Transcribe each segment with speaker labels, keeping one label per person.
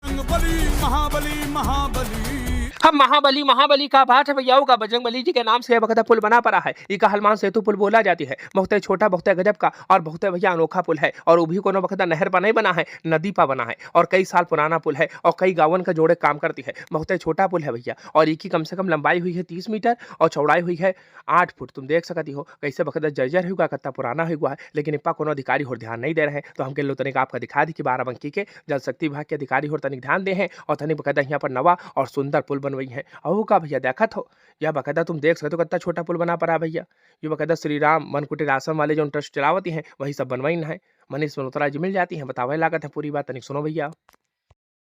Speaker 1: बली महाबली महाबली।
Speaker 2: हम महाबली महाबली का बात है भैया का बजरंग बली जी के नाम से बखता पुल बना पड़ा है। इका हनुमान सेतु पुल बोला जाती है। बहुत छोटा बहुत गजब का और बहुत भैया अनोखा पुल है। और वो भी कोनो बखता नहर पर नहीं बना है, नदी पर बना है और कई साल पुराना पुल है और कई गावन का जोड़े काम करती है। बहुत छोटा पुल है भैया और एक ही कम से कम लंबाई हुई है 30 मीटर और चौड़ाई हुई है 8 फुट। तुम देख सकती हो कैसे बखता जर्जर हुआ कितना पुराना हुआ है, लेकिन इप्पा कोनो अधिकारी और ध्यान नहीं दे रहे हैं। तो हम लोग तनिक आपका दिखा दी कि बाराबंकी के जल शक्ति विभाग के अधिकारी और तनिक ध्यान दे हैं और तनिक बकायदा यहाँ पर नवा और सुंदर पुल बनवाई है। और का भैया देखा हो यह बकायदा तुम देख सकते हो कितना छोटा पुल बना पड़ा भैया। ये बकायदा श्री राम वन कुटीर आश्रम वाले जो ट्रस्ट चलावती हैं वही सब बनवाई है। मनीष मल्होत्रा जी मिल जाती है, बतावे लागत है पूरी बात तनिक सुनो भैया।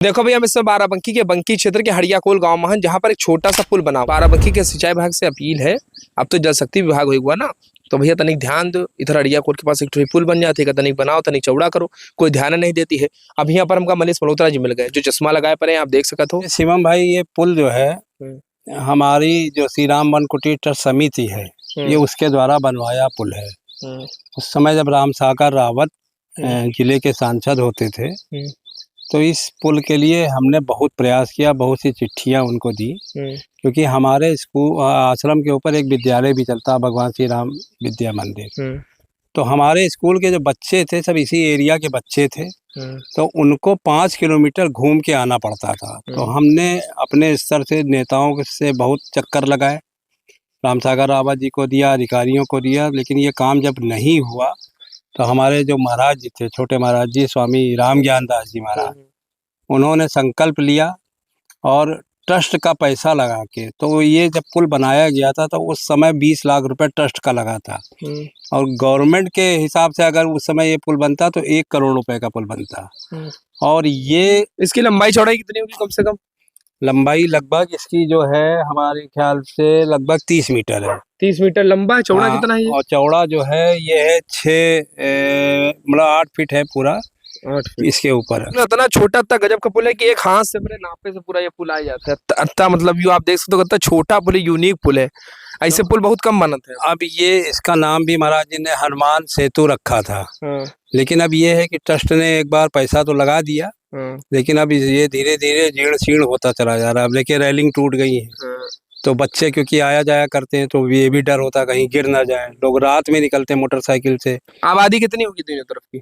Speaker 2: देखो भैया, हम इस बाराबंकी के बंकी क्षेत्र के हड़ियाकोल गांव में हैं, जहां पर एक छोटा सा पुल बना। बाराबंकी के सिंचाई विभाग से अपील है, अब तो जल शक्ति विभाग हुआ ना, तो भैया तनिक ध्यान दो। इधर हड़ियाकोल के पास एक पुल बन जाती है, तनिक बनाओ तनिक चौड़ा करो, कोई ध्यान नहीं देती है। अब यहाँ पर हमका मनीष मल्होत्रा जी मिल गए जो चश्मा लगाए पर आप देख सकते हो।
Speaker 3: शिवम भाई, ये पुल जो है हमारी जो श्री राम वन कुटीर ट्रस्ट समिति है, ये उसके द्वारा बनवाया पुल है। उस समय जब राम सागर रावत जिले के सांसद होते थे, तो इस पुल के लिए हमने बहुत प्रयास किया, बहुत सी चिट्ठियां उनको दी, क्योंकि हमारे स्कूल आश्रम के ऊपर एक विद्यालय भी चलता है, भगवान श्री राम विद्या मंदिर। तो हमारे स्कूल के जो बच्चे थे सब इसी एरिया के बच्चे थे, तो उनको 5 किलोमीटर घूम के आना पड़ता था। तो हमने अपने स्तर से नेताओं से बहुत चक्कर लगाए, राम सागर रावत जी को दिया, अधिकारियों को दिया, लेकिन ये काम जब नहीं हुआ तो हमारे जो महाराज जी थे, छोटे महाराज जी स्वामी राम ज्ञान दास जी महाराज, उन्होंने संकल्प लिया और ट्रस्ट का पैसा लगा के, तो ये जब पुल बनाया गया था तो उस समय 20 लाख रुपए ट्रस्ट का लगा था। और गवर्नमेंट के हिसाब से अगर उस समय ये पुल बनता तो 1 करोड़ रुपए का पुल बनता। और ये
Speaker 2: इसकी लंबाई चौड़ाई कितनी होगी? कम से कम
Speaker 3: लंबाई लगभग इसकी जो है हमारे ख्याल से लगभग 30 मीटर है।
Speaker 2: 30 मीटर लंबा, चौड़ा कितना है?
Speaker 3: और चौड़ा जो है ये है 8 फीट है पूरा,
Speaker 2: 8 फीट
Speaker 3: इसके ऊपर है।
Speaker 2: इतना छोटा इतना गजब का पुल है कि एक हाथ से बड़े नापे से पूरा ये पुल आ जाता है। इतना मतलब यू आप देख सकते हो कितना छोटा पुल, यूनिक पुल है। ऐसे पुल बहुत कम बनते हैं।
Speaker 3: अब ये इसका नाम भी महाराज जी ने हनुमान सेतु रखा था, लेकिन अब ये है कि ट्रस्ट ने एक बार पैसा तो लगा दिया, लेकिन अब ये धीरे धीरे जीर्ण शीर्ण होता चला जा रहा है। अब देखिए रेलिंग टूट गई है, तो बच्चे क्योंकि आया जाया करते हैं तो ये भी डर होता कहीं गिर ना जाए। लोग रात में निकलते हैं मोटरसाइकिल से।
Speaker 2: आबादी कितनी होगी दोनों तरफ की?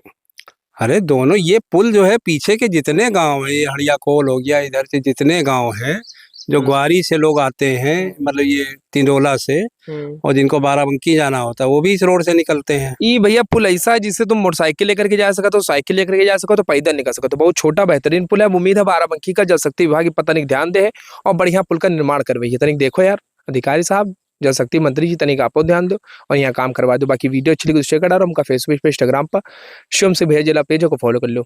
Speaker 3: अरे दोनों, ये पुल जो है पीछे के जितने गांव है, ये हड़ियाकोल हो गया, इधर से जितने गांव हैं जो ग्वारी से लोग आते हैं, मतलब ये तिंदोला से, और जिनको बाराबंकी जाना होता है वो भी इस रोड से निकलते हैं।
Speaker 2: ये भैया पुल ऐसा है जिससे तुम मोटरसाइकिल लेकर के जा सको, तो साइकिल लेकर के जा सको, तो पैदल निकल सको। तो बहुत छोटा बेहतरीन पुल है। उम्मीद है बाराबंकी का जल शक्ति विभाग पता नहीं ध्यान दे और बढ़िया पुल का निर्माण करवाइए। तनिक देखो यार अधिकारी साहब, जल शक्ति मंत्री जी, तनिक आपको ध्यान दो और यहाँ काम करवा दो। बाकी वीडियो अच्छी लगी तो शेयर कर डालो। हमका फेसबुक पे, इंस्टाग्राम पर शिवम से भैया जिला पेज को फॉलो कर लो।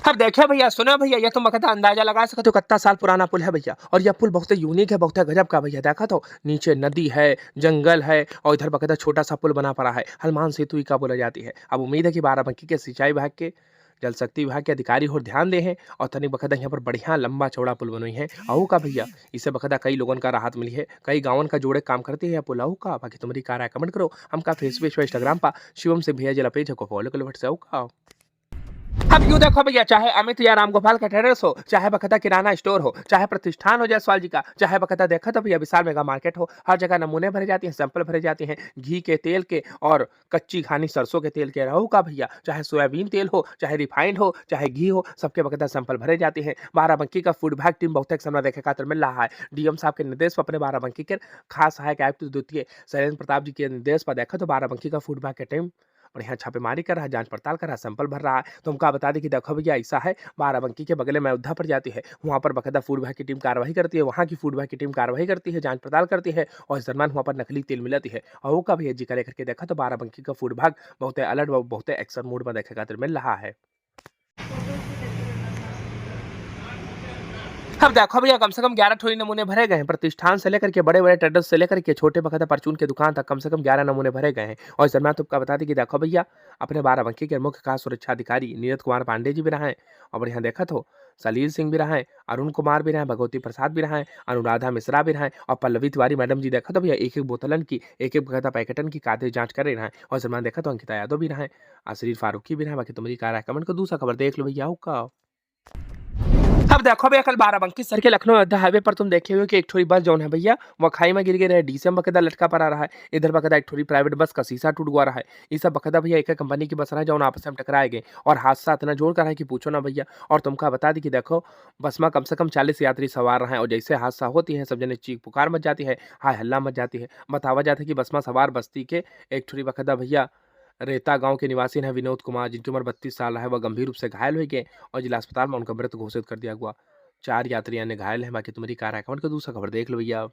Speaker 2: अब देखिए भैया, सुना भैया, ये तुम बखता अंदाजा लगा सकते हो कितना साल पुराना पुल है भैया। और यह पुल बहुत यूनिक है, बहुत गजब का भैया। देखा तो नीचे नदी है, जंगल है और इधर बखता छोटा सा पुल बना पड़ा है। हनुमान सेतु का बोला जाती है। अब उम्मीद है कि बाराबंकी के सिंचाई विभाग के, जल शक्ति विभाग के अधिकारी और ध्यान दे हैं और तनिक बखदा यहाँ पर बढ़िया लंबा चौड़ा पुल बनवाई है। आहू का भैया, इससे बखदा कई लोगों का राहत मिली है, कई गाँव का जोड़े काम करते हैं पुल। आहू का बाकी तुम्हारी कार है, कमेंट करो। हमका फेसबुक पर, इंस्टाग्राम पर शिवम से भैया जिला पेज को फॉलो कर लो। का अब यूँ देखो भैया, चाहे अमित या राम गोपाल का टेरेस हो, चाहे बखता किराना स्टोर हो, चाहे प्रतिष्ठान हो जायसवाल जी का, चाहे बखता देखा तो भैया विशाल मेगा मार्केट हो, हर जगह नमूने भरे जाते हैं, सैंपल भरे जाते हैं घी के, तेल के और कच्ची घानी सरसों के तेल के। रहू का भैया, चाहे सोयाबीन तेल हो, चाहे रिफाइंड हो, चाहे घी हो, सबके बखता सैंपल भरे जाते हैं। बाराबंकी का फूड विभाग टीम बहुत समय देखे खातिर मिल रहा है। डीएम साहब के निर्देश पर, अपने बाराबंकी के खास सहायक आयुक्त द्वितीय शैलेंद्र प्रताप जी के निर्देश पर देखा तो बाराबंकी का फूड विभाग के टीम और यहाँ छापेमारी कर रहा है, जांच पड़ताल कर रहा है, सैंपल भर रहा है। तो हमका बता दें कि देखो भैया ऐसा है, बाराबंकी के बगले में अयोध्या पर जाती है, वहाँ पर बकायदा फूड विभाग की टीम कार्रवाई करती है, वहाँ की फूड विभाग की टीम कार्रवाई करती है, जांच पड़ताल करती है और इस दरम्यान वहाँ पर नकली तेल मिलती है। और वो का भैया जी का लेकर के देखा तो बाराबंकी का फूड विभाग बहुत अलर्ट व बहुत एक्शन मोड में देखा खातिर मिल रहा है। अब देखो भैया, कम से कम 11 ठोली नमूने भरे गए हैं। प्रतिष्ठान से लेकर के बड़े बड़े ट्रेडर्स से लेकर के छोटे बखता परचून की दुकान तक कम से कम 11 नमूने भरे गए हैं। और इस दरम्यान तुमको बता दें कि देखो भैया, अपने बाराबंकी के मुख्य खास सुरक्षा अधिकारी नीरज कुमार पांडे जी भी रहे और यहाँ देखा तो सलील सिंह भी रहे, अरुण कुमार भी रहे, भगवती प्रसाद भी रहे, अनुराधा मिश्रा भी रहे और पल्लवी तिवारी मैडम जी देखा तो भैया एक एक बोतलन की, एक एक बखता पैकेटन की कागज जांच कर रहे हैं। और इस दरम्यान देखा तो अंकिता यादव भी रहे, अशरीर फारूकी भी रहे। बाकी तुम्हारी कार है, कमेंट को दूसरा खबर देख लो भैया का। अब अब देखो भैया कल बाराबंकी सर के लखनऊ अयोध्या हाईवे पर तुम देखे हुए कि एक ठोरी बस जौन है भैया वो खाई में गिर गई है, डीसीएम बकायदा लटका पर आ रहा है। इधर बकायदा एक ठोरी प्राइवेट बस का शीशा टूट गया रहा है। ये सब बकायदा भैया एक कंपनी की बस रहा है जो आपस में टकराए गए और हादसा इतना जोर कर है कि पूछो ना भैया। और तुमको बता दी कि देखो बस में कम से कम 40 यात्री सवार रहे हैं और जैसे हादसा होती है सब जने चीख पुकार मच जाती है, हाय हल्ला मच जाती है। बतावा जाता है कि बस में सवार बस्ती के एक ठोरी बकायदा भैया रेता गांव के निवासी हैं विनोद कुमार, जिनकी उम्र 32 साल है। वह गंभीर रूप से घायल हो गए और जिला अस्पताल में उनका मृत घोषित कर दिया हुआ। 4 यात्री अन्य घायल हैं। बाकी तुम्हारी कार अकाउंट का दूसरा खबर देख लो भैया।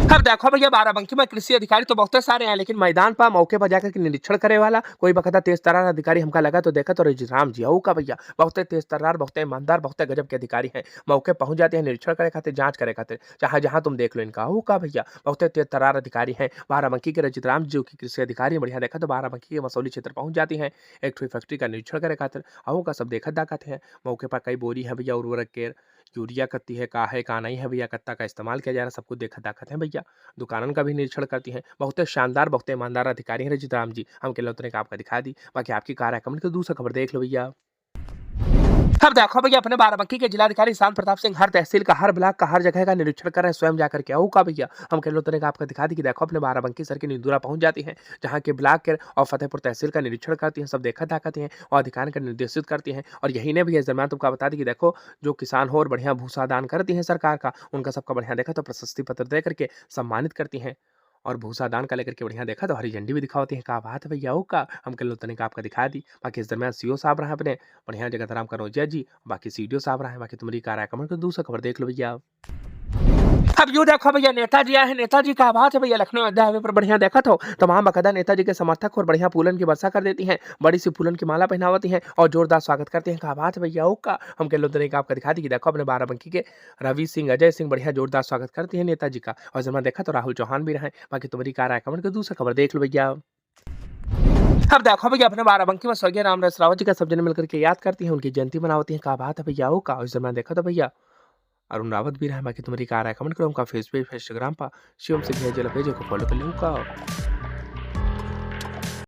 Speaker 2: अब देखो भैया बाराबंकी में कृषि अधिकारी तो बहुत सारे हैं, लेकिन मैदान पर मौके पर जाकर के निरीक्षण करे वाला कोई बखता तेज तर्रार अधिकारी हमका लगा तो देखा तो राम जी का भैया बहुत तेज तर्रार, बहुत ईमानदार, बहुत गजब के अधिकारी हैं। मौके पहुंच जाते हैं निरीक्षण करे खातिर, जांच करे खातिर, चाहे जहां तुम देख लो इनका का भैया बहुत तेज तर्रार अधिकारी हैं। बाराबंकी के राम जी की कृषि अधिकारी बढ़िया देखा तो बाराबंकी के मसौली क्षेत्र पहुंच जाती है एक फैक्ट्री का निरीक्षण करे खातिर। का सब देखा दाखत है। मौके पर कई बोरी है भैया उर्वरक के, यूरिया कत्ती है, का नहीं है भैया, कत्ता का इस्तेमाल किया जा रहा है, सब कुछ देखा दाखत है भैया। दुकानन का भी निरीक्षण करती हैं। बहुत शानदार, बहुत ईमानदार अधिकारी हैं रजित राम जी। हम केवल उतने का आपका दिखा दी, बाकी आपकी कार कमेंट की दूसरा खबर देख लो भैया। अब देखो भैया अपने बाराबंकी के जिलाधिकारी शांत प्रताप सिंह हर तहसील का, हर ब्लॉक का, हर जगह का निरीक्षण कर रहे हैं स्वयं जाकर के। का भैया हम केवल उतने का आपका दिखा दी कि देखो अपने बाराबंकी सर की नींदूरा पहुंच जाती हैं, जहां के ब्लॉक के और फतेहपुर तहसील का निरीक्षण करती हैं, सब देखा दाखती हैं और अधिकारी का निर्देशित करती हैं। और यही ने भी इस दरम्यान तुमको बता दी कि देखो जो किसान हो और बढ़िया भूसा दान करती हैं सरकार का, उनका सबका बढ़िया देखा तो प्रशस्ति पत्र दे करके सम्मानित करती हैं। और भूसा दान का लेकर के बढ़िया देखा तो हरी झंडी भी दिखाती है। का बात है भैया का हम कल उतने का आपका दिखा दी। बाकी इस दरम्यान सीओ साहब रहे अपने बढ़िया जगतराम कनौजिया जी, बाकी सीडीओ साहब रहे। बाकी तुम्हारी कार कमेंट को दूसरा खबर देख लो भैया। अब यूँ देखो भैया नेताजी आए हैं। नेताजी का बात है भैया लखनऊ अयोध्या हाईवे पर बढ़िया देखा तो तमाम बकायदा नेताजी के समर्थक और बढ़िया फूलन की वर्षा कर देती हैं, बड़ी सी फूलन की माला पहनावती हैं और जोरदार स्वागत करते हैं। का बात है भैया का हम कह लो तो नहीं आपका दिखा दी कि देखो अपने बाराबंकी के रवि सिंह, अजय सिंह बढ़िया जोरदार स्वागत करते हैं नेताजी का। और जब मैं देखा तो राहुल चौहान भी रहे। बाकी तुम्हारी कार कमेंट को दूसरा खबर देख लो भैया। अब देखो भैया अपने बाराबंकी में स्वर्गीय रामदास रावत जी का सब जने मिलकर के याद करती हैं, उनकी जयंती मनावती हैं। का बात है भैया का। और जब मैं देखा तो भैया अरुण रावत भी रहे। बाकी तुम्हारी कार कमेंट करो। उनका फेसबुक इंस्टाग्राम पर शिवम से भेज को फॉलो कर लूँगा।